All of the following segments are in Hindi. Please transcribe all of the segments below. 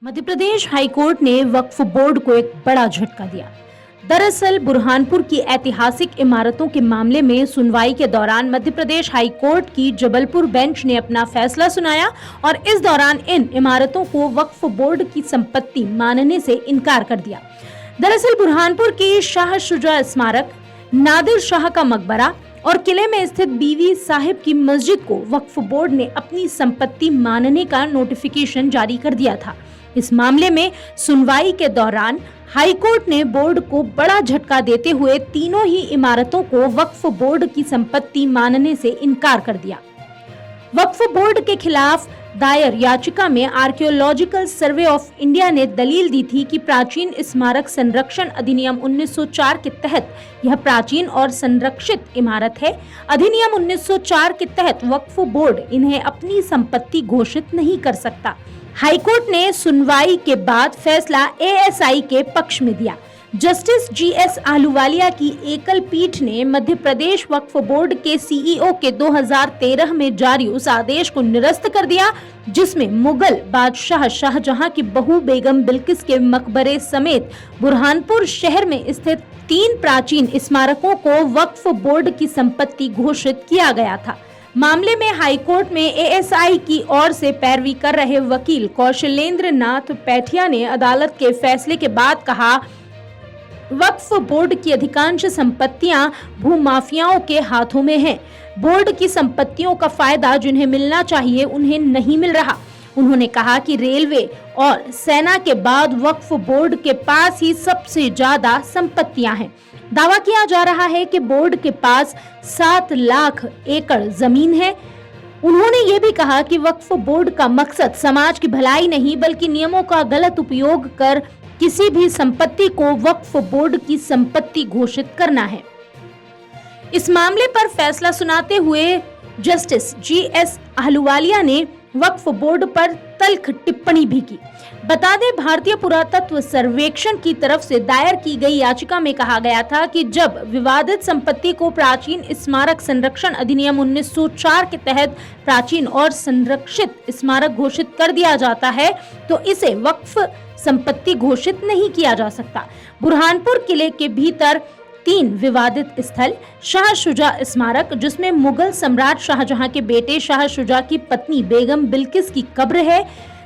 मध्य प्रदेश हाईकोर्ट ने वक्फ बोर्ड को एक बड़ा झटका दिया। दरअसल बुरहानपुर की ऐतिहासिक इमारतों के मामले में सुनवाई के दौरान मध्य प्रदेश हाईकोर्ट की जबलपुर बेंच ने अपना फैसला सुनाया और इस दौरान इन इमारतों को वक्फ बोर्ड की संपत्ति मानने से इनकार कर दिया। दरअसल बुरहानपुर की शाह शुजा स्मारक, नादिर शाह का मकबरा और किले में स्थित बीवी साहिब की मस्जिद को वक्फ बोर्ड ने अपनी संपत्ति मानने का नोटिफिकेशन जारी कर दिया था। इस मामले में सुनवाई के दौरान हाईकोर्ट ने बोर्ड को बड़ा झटका देते हुए तीनों ही इमारतों को वक्फ बोर्ड की संपत्ति मानने से इनकार कर दिया। वक्फ बोर्ड के खिलाफ दायर याचिका में आर्कियोलॉजिकल सर्वे ऑफ इंडिया ने दलील दी थी कि प्राचीन स्मारक संरक्षण अधिनियम 1904 के तहत यह प्राचीन और संरक्षित इमारत है। अधिनियम 1904 के तहत वक्फ बोर्ड इन्हें अपनी संपत्ति घोषित नहीं कर सकता। हाईकोर्ट ने सुनवाई के बाद फैसला एएसआई के पक्ष में दिया। जस्टिस जीएस आहलूवालिया की एकल पीठ ने मध्य प्रदेश वक्फ बोर्ड के सीईओ के 2013 में जारी उस आदेश को निरस्त कर दिया जिसमें मुगल बादशाह शाहजहां की बहू बेगम बिल्किस के मकबरे समेत बुरहानपुर शहर में स्थित 3 प्राचीन स्मारकों को वक्फ बोर्ड की संपत्ति घोषित किया गया था। मामले में हाईकोर्ट में एएसआई की ओर से पैरवी कर रहे वकील कौशलेंद्र नाथ पैठिया ने अदालत के फैसले के बाद कहा, वक्फ बोर्ड की अधिकांश संपत्तियां भूमाफियाओं के हाथों में हैं। बोर्ड की संपत्तियों का फायदा जिन्हें मिलना चाहिए उन्हें नहीं मिल रहा। उन्होंने कहा कि रेलवे और सेना के बाद वक्फ बोर्ड के पास ही सबसे ज्यादा संपत्तियां हैं। दावा किया जा रहा है कि बोर्ड के पास 7 लाख एकड़ जमीन है। उन्होंने ये भी कहा कि वक्फ बोर्ड का मकसद समाज की भलाई नहीं बल्कि नियमों का गलत उपयोग कर किसी भी संपत्ति को वक्फ बोर्ड की संपत्ति घोषित करना है। इस मामले पर फैसला सुनाते हुए जस्टिस जीएस आहलूवालिया ने वक्फ बोर्ड पर तल्ख टिप्पणी भी की। बता दें, भारतीय पुरातत्व सर्वेक्षण की तरफ से दायर की गई याचिका में कहा गया था कि जब विवादित संपत्ति को प्राचीन स्मारक संरक्षण अधिनियम 1904 के तहत प्राचीन और संरक्षित स्मारक घोषित कर दिया जाता है तो इसे वक्फ संपत्ति घोषित नहीं किया जा सकता। बुरहानपुर किले के भीतर 3 विवादित स्थल, शाह शुजा स्मारक जिसमें मुगल सम्राट शाहजहां के बेटे शाह शुजा की पत्नी बेगम बिल्किस की कब्र है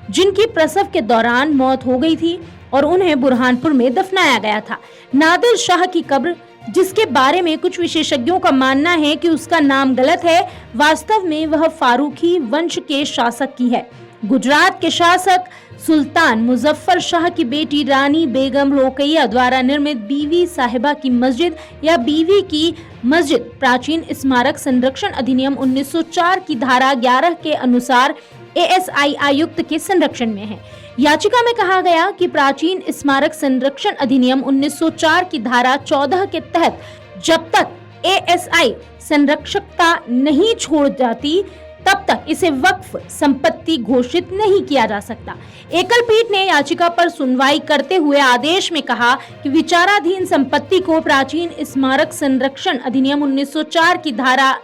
जिनकी प्रसव के दौरान मौत हो गई थी और उन्हें बुरहानपुर में दफनाया गया था। नादिर शाह की कब्र जिसके बारे में कुछ विशेषज्ञों का मानना है कि उसका नाम गलत है, वास्तव में वह फारूकी वंश के शासक की है। गुजरात के शासक सुल्तान मुजफ्फर शाह की बेटी रानी बेगम रोकैया द्वारा निर्मित बीवी साहिबा की मस्जिद या बीवी की मस्जिद प्राचीन स्मारक संरक्षण अधिनियम 1904 की धारा 11 के अनुसार एएसआई आयुक्त के संरक्षण में है। याचिका में कहा गया कि प्राचीन स्मारक संरक्षण अधिनियम 1904 की धारा 14 के तहत जब तक एएसआई संरक्षकता नहीं छोड़ जाती तब तक इसे वक्फ संपत्ति घोषित नहीं किया जा सकता। एकल पीठ ने याचिका पर सुनवाई करते हुए आदेश में कहा कि विचाराधीन संपत्ति को प्राचीन स्मारक संरक्षण अधिनियम 1904 की धारा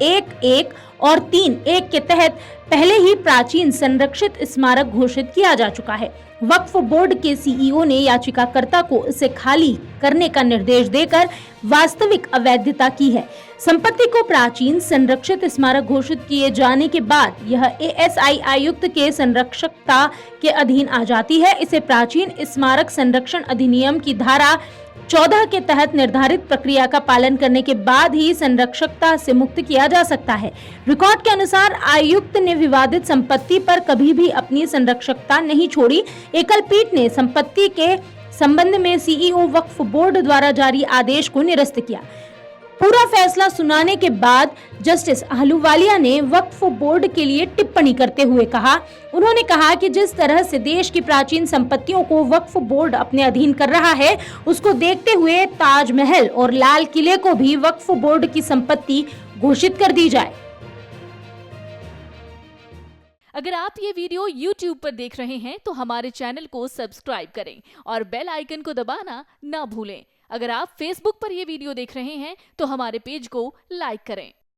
1(1) और 3(1) के तहत पहले ही प्राचीन संरक्षित स्मारक घोषित किया जा चुका है। वक्फ बोर्ड के सीईओ ने याचिकाकर्ता को इसे खाली करने का निर्देश देकर वास्तविक अवैधता की है। संपत्ति को प्राचीन संरक्षित स्मारक घोषित किए जाने के बाद यह एएसआई आयुक्त के संरक्षकता के अधीन आ जाती है। इसे प्राचीन स्मारक संरक्षण अधिनियम की धारा 14 के तहत निर्धारित प्रक्रिया का पालन करने के बाद ही संरक्षकता से मुक्त किया जा सकता है। रिकॉर्ड के अनुसार आयुक्त ने विवादित संपत्ति पर कभी भी अपनी संरक्षकता नहीं छोड़ी। एकल पीठ ने संपत्ति के संबंध में सीईओ वक्फ बोर्ड द्वारा जारी आदेश को निरस्त किया। पूरा फैसला सुनाने के बाद जस्टिस आहलूवालिया ने वक्फ बोर्ड के लिए टिप्पणी करते हुए कहा, उन्होंने कहा कि जिस तरह से देश की प्राचीन संपत्तियों को वक्फ बोर्ड अपने अधीन कर रहा है उसको देखते हुए ताजमहल और लाल किले को भी वक्फ बोर्ड की संपत्ति घोषित कर दी जाए। अगर आप ये वीडियो YouTube पर देख रहे हैं तो हमारे चैनल को सब्सक्राइब करें और बेल आइकन को दबाना ना भूलें। अगर आप Facebook पर ये वीडियो देख रहे हैं तो हमारे पेज को लाइक करें।